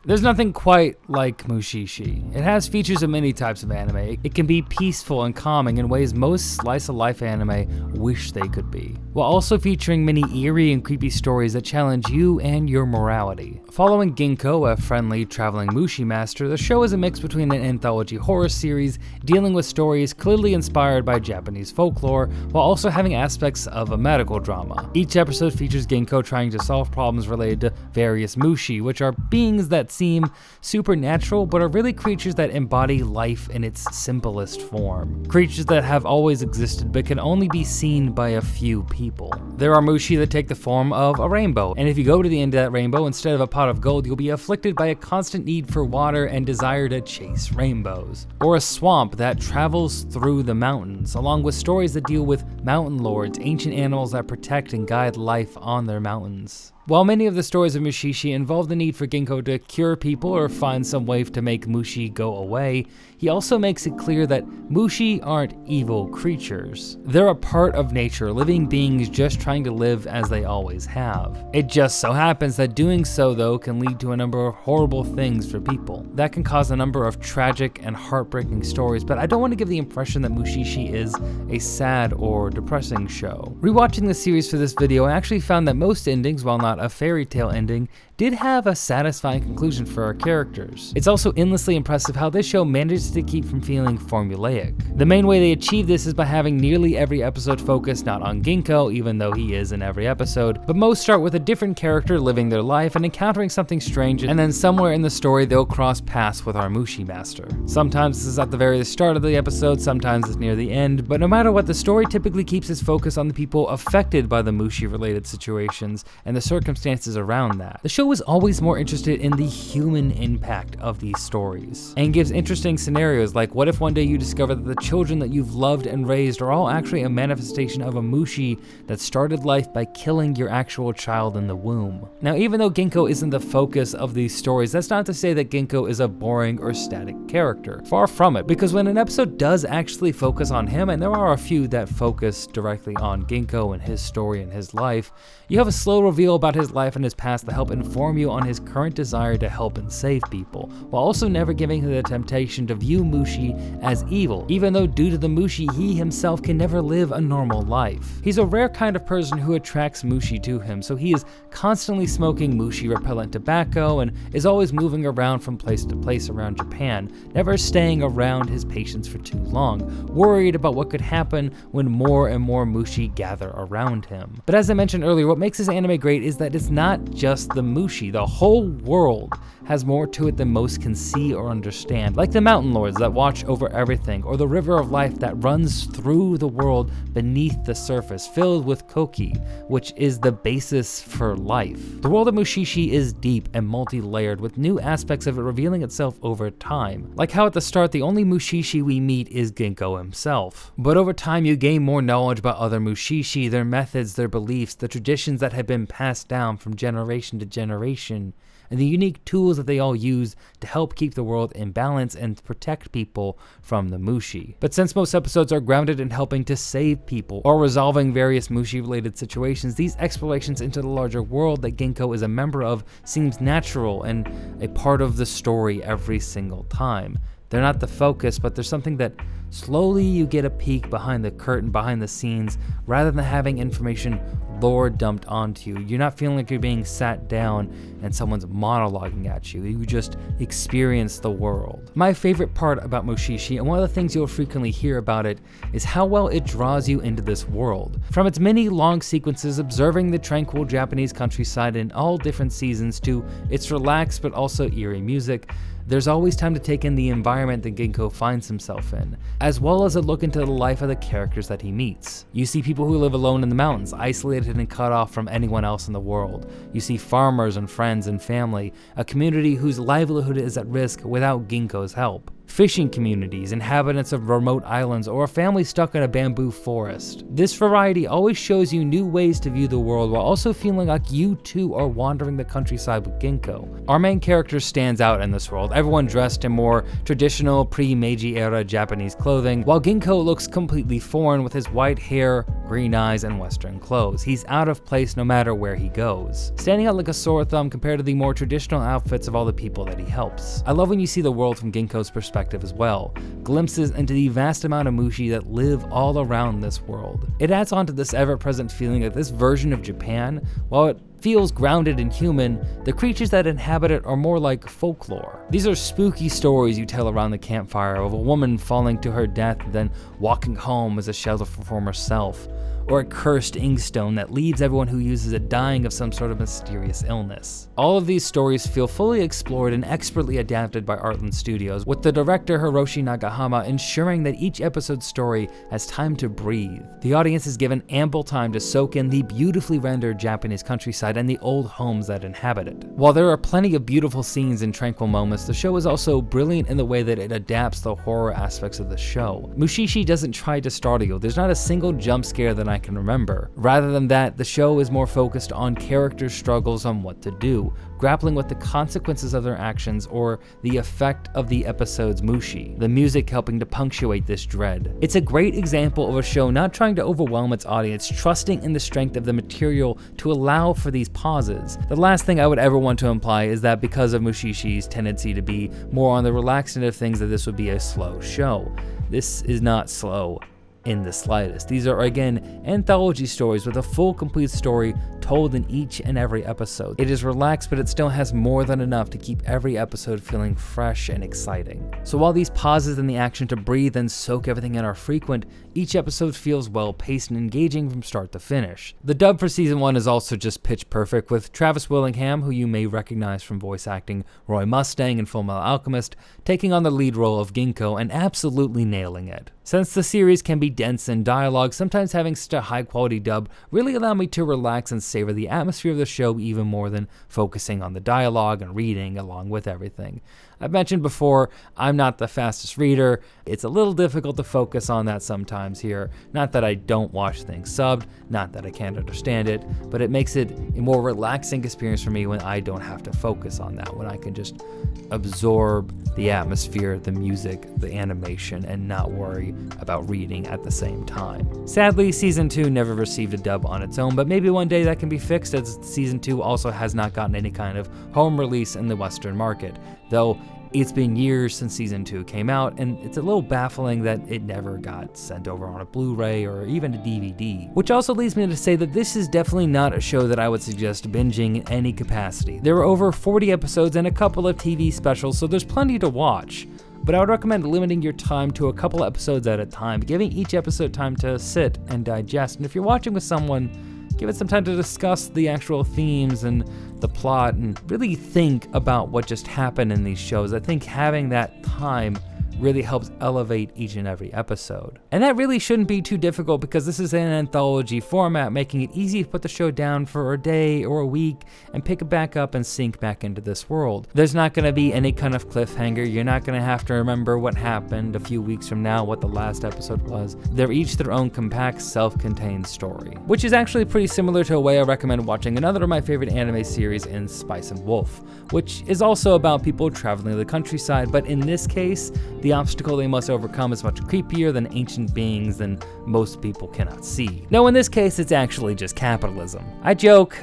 There's nothing quite like Mushi-shi. It has features of many types of anime. It can be peaceful and calming in ways most slice-of-life anime wish they could be, while also featuring many eerie and creepy stories that challenge you and your morality. Following Ginko, a friendly, traveling Mushi master, the show is a mix between an anthology horror series dealing with stories clearly inspired by Japanese folklore, while also having aspects of a medical drama. Each episode features Ginko trying to solve problems related to various Mushi, which are beings that seem supernatural but are really creatures that embody life in its simplest form. Creatures that have always existed but can only be seen by a few people. There are Mushi that take the form of a rainbow, and if you go to the end of that rainbow, instead of a pot of gold, you'll be afflicted by a constant need for water and desire to chase rainbows. Or a swamp that travels through the mountains, along with stories that deal with mountain lords, ancient animals that protect and guide life on their mountains. While many of the stories of Mushishi involve the need for Ginko to cure people or find some way to make Mushi go away, he also makes it clear that Mushi aren't evil creatures. They're a part of nature, living beings just trying to live as they always have. It just so happens that doing so, though, can lead to a number of horrible things for people. That can cause a number of tragic and heartbreaking stories, but I don't want to give the impression that Mushishi is a sad or depressing show. Rewatching the series for this video, I actually found that most endings, while not a fairy tale ending, did have a satisfying conclusion for our characters. It's also endlessly impressive how this show manages to keep from feeling formulaic. The main way they achieve this is by having nearly every episode focus not on Ginko, even though he is in every episode, but most start with a different character living their life and encountering something strange, and then somewhere in the story they'll cross paths with our Mushi master. Sometimes this is at the very start of the episode, sometimes it's near the end, but no matter what, the story typically keeps its focus on the people affected by the Mushi related situations and the circumstances around that. The show is always more interested in the human impact of these stories, and gives interesting scenarios like, what if one day you discover that the children that you've loved and raised are all actually a manifestation of a Mushi that started life by killing your actual child in the womb. Now, even though Ginko isn't the focus of these stories, that's not to say that Ginko is a boring or static character. Far from it, because when an episode does actually focus on him, and there are a few that focus directly on Ginko and his story and his life, you have a slow reveal about his life and his past to help inform you on his current desire to help and save people, while also never giving him the temptation to view Mushi as evil, even though due to the Mushi he himself can never live a normal life. He's a rare kind of person who attracts Mushi to him, so he is constantly smoking Mushi repellent tobacco and is always moving around from place to place around Japan, never staying around his patients for too long, worried about what could happen when more and more Mushi gather around him. But as I mentioned earlier, what makes this anime great is that it's not just the Mushi. The whole world has more to it than most can see or understand, like the mountain lords that watch over everything, or the river of life that runs through the world beneath the surface, filled with koki, which is the basis for life. The world of Mushishi is deep and multi-layered, with new aspects of it revealing itself over time, like how at the start the only Mushishi we meet is Ginko himself. But over time you gain more knowledge about other Mushishi, their methods, their beliefs, the traditions that have been passed down from generation to generation, and the unique tools that they all use to help keep the world in balance and protect people from the Mushi. But since most episodes are grounded in helping to save people or resolving various Mushi-related situations, these explorations into the larger world that Ginko is a member of seems natural and a part of the story every single time. They're not the focus, but there's something that slowly you get a peek behind the curtain, behind the scenes, rather than having information lore dumped onto you. You're not feeling like you're being sat down and someone's monologuing at you. You just experience the world. My favorite part about Mushi-shi, and one of the things you'll frequently hear about it, is how well it draws you into this world. From its many long sequences observing the tranquil Japanese countryside in all different seasons to its relaxed but also eerie music, there's always time to take in the environment that Ginko finds himself in, as well as a look into the life of the characters that he meets. You see people who live alone in the mountains, isolated and cut off from anyone else in the world. You see farmers and friends and family, a community whose livelihood is at risk without Ginko's help. Fishing communities, inhabitants of remote islands, or a family stuck in a bamboo forest. This variety always shows you new ways to view the world while also feeling like you too are wandering the countryside with Ginko. Our main character stands out in this world, everyone dressed in more traditional pre-Meiji era Japanese clothing, while Ginko looks completely foreign with his white hair, green eyes, and Western clothes. He's out of place no matter where he goes, standing out like a sore thumb compared to the more traditional outfits of all the people that he helps. I love when you see the world from Ginko's perspective as well, glimpses into the vast amount of Mushi that live all around this world. It adds on to this ever-present feeling that this version of Japan, while it feels grounded and human, the creatures that inhabit it are more like folklore. These are spooky stories you tell around the campfire of a woman falling to her death and then walking home as a shell of her former self, or a cursed inkstone that leaves everyone who uses it dying of some sort of mysterious illness. All of these stories feel fully explored and expertly adapted by Artland Studios, with the director Hiroshi Nagahama ensuring that each episode's story has time to breathe. The audience is given ample time to soak in the beautifully rendered Japanese countryside and the old homes that inhabit it. While there are plenty of beautiful scenes and tranquil moments, the show is also brilliant in the way that it adapts the horror aspects of the show. Mushishi doesn't try to startle you. There's not a single jump scare that I can remember. Rather than that, the show is more focused on characters' struggles on what to do, grappling with the consequences of their actions or the effect of the episode's mushi, the music helping to punctuate this dread. It's a great example of a show not trying to overwhelm its audience, trusting in the strength of the material to allow for these pauses. The last thing I would ever want to imply is that because of Mushishi's tendency to be more on the relaxed end of things, that this would be a slow show. This is not slow in the slightest. These are, again, anthology stories with a full, complete story told in each and every episode. It is relaxed, but it still has more than enough to keep every episode feeling fresh and exciting. So while these pauses in the action to breathe and soak everything in are frequent, each episode feels well-paced and engaging from start to finish. The dub for season 1 is also just pitch perfect, with Travis Willingham, who you may recognize from voice acting Roy Mustang in Fullmetal Alchemist, taking on the lead role of Ginko and absolutely nailing it. Since the series can be dense in dialogue, sometimes having such a high-quality dub really allowed me to relax and savor the atmosphere of the show even more than focusing on the dialogue and reading along with everything. I've mentioned before, I'm not the fastest reader. It's a little difficult to focus on that sometimes here. Not that I don't watch things subbed, not that I can't understand it, but it makes it a more relaxing experience for me when I don't have to focus on that, when I can just absorb the atmosphere, the music, the animation, and not worry about reading at the same time. Sadly, Season 2 never received a dub on its own, but maybe one day that can be fixed, as Season 2 also has not gotten any kind of home release in the Western market, though it's been years since Season 2 came out, and it's a little baffling that it never got sent over on a Blu-ray or even a DVD. Which also leads me to say that this is definitely not a show that I would suggest binging in any capacity. There are over 40 episodes and a couple of TV specials, so there's plenty to watch. But I would recommend limiting your time to a couple episodes at a time, giving each episode time to sit and digest. And if you're watching with someone, give it some time to discuss the actual themes and the plot and really think about what just happened in these shows. I think having that time really helps elevate each and every episode. And that really shouldn't be too difficult because this is an anthology format, making it easy to put the show down for a day or a week and pick it back up and sink back into this world. There's not going to be any kind of cliffhanger. You're not going to have to remember what happened a few weeks from now, what the last episode was. They're each their own compact, self-contained story, which is actually pretty similar to a way I recommend watching another of my favorite anime series in Spice and Wolf, which is also about people traveling the countryside, but in this case, the obstacle they must overcome is much creepier than ancient beings than most people cannot see. No, in this case, it's actually just capitalism. I joke,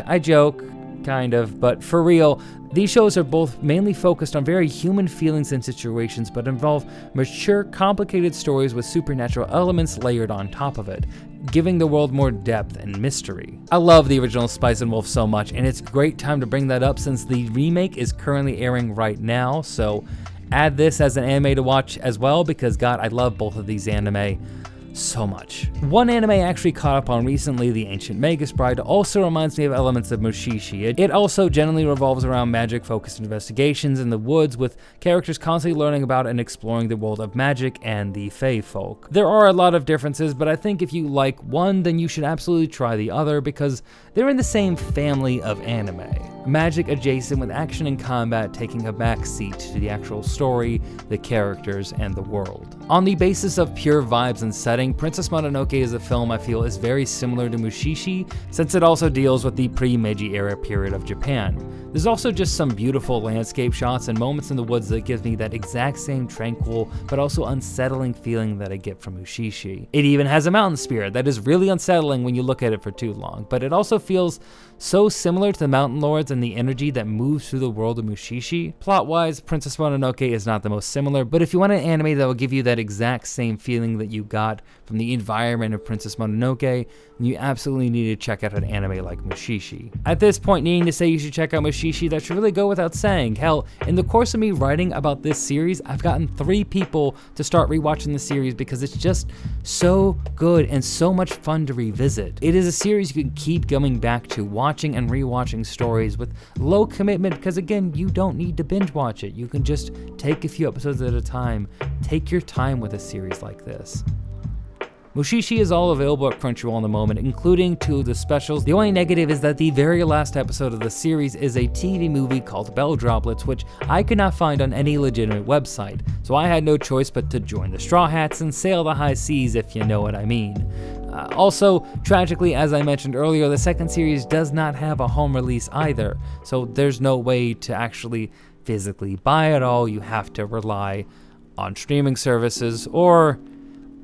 kind of, but for real, these shows are both mainly focused on very human feelings and situations, but involve mature, complicated stories with supernatural elements layered on top of it, giving the world more depth and mystery. I love the original Spice and Wolf so much, and it's a great time to bring that up since the remake is currently airing right now, so add this as an anime to watch as well, because God, I love both of these anime so much. One anime I actually caught up on recently, The Ancient Magus Bride, also reminds me of elements of Mushi-shi. It also generally revolves around magic-focused investigations in the woods, with characters constantly learning about and exploring the world of magic and the Fae folk. There are a lot of differences, but I think if you like one, then you should absolutely try the other because they're in the same family of anime. magic adjacent with action and combat taking a backseat to the actual story, the characters, and the world. On the basis of pure vibes and setting, Princess Mononoke is a film I feel is very similar to Mushishi, since it also deals with the pre-Meiji era period of Japan. There's also just some beautiful landscape shots and moments in the woods that gives me that exact same tranquil but also unsettling feeling that I get from Mushishi. It even has a mountain spirit that is really unsettling when you look at it for too long, but it also feels so similar to the Mountain Lords and the energy that moves through the world of Mushishi. Plot-wise, Princess Mononoke is not the most similar, but if you want an anime that will give you that exact same feeling that you got from the environment of Princess Mononoke, then you absolutely need to check out an anime like Mushishi. At this point, needing to say you should check out Mushishi, that should really go without saying. Hell, in the course of me writing about this series, I've gotten 3 people to start rewatching the series because it's just so good and so much fun to revisit. It is a series you can keep going back to, watching and rewatching stories with low commitment because again, you don't need to binge watch it. You can just take a few episodes at a time. Take your time with a series like this. Mushishi is all available at Crunchyroll in the moment, including 2 of the specials. The only negative is that the very last episode of the series is a TV movie called Bell Droplets, which I could not find on any legitimate website, so I had no choice but to join the Straw Hats and sail the high seas, if you know what I mean. Also, tragically, as I mentioned earlier, the second series does not have a home release either, so there's no way to actually physically buy it all. You have to rely on streaming services or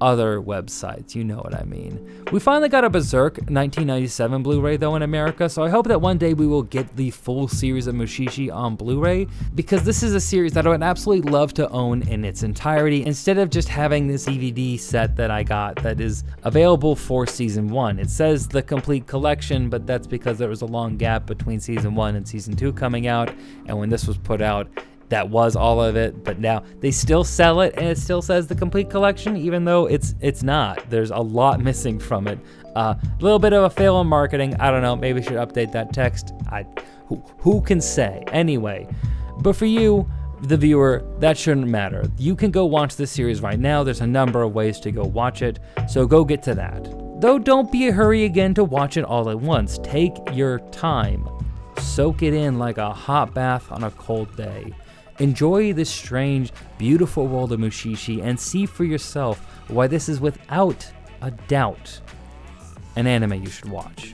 other websites, you know what I mean. We finally got a Berserk 1997 Blu-ray though in America, so I hope that one day we will get the full series of Mushishi on Blu-ray, because this is a series that I would absolutely love to own in its entirety, instead of just having this DVD set that I got that is available for season 1. It says the complete collection, but that's because there was a long gap between season 1 and season 2 coming out, and when this was put out, that was all of it, but now they still sell it and it still says the complete collection, even though it's not. There's a lot missing from it. A little bit of a fail in marketing. I don't know, maybe we should update that text. Who can say? Anyway, but for you, the viewer, that shouldn't matter. You can go watch this series right now. There's a number of ways to go watch it, so go get to that. Though don't be a hurry again to watch it all at once. Take your time. Soak it in like a hot bath on a cold day. Enjoy this strange, beautiful world of Mushishi and see for yourself why this is without a doubt an anime you should watch.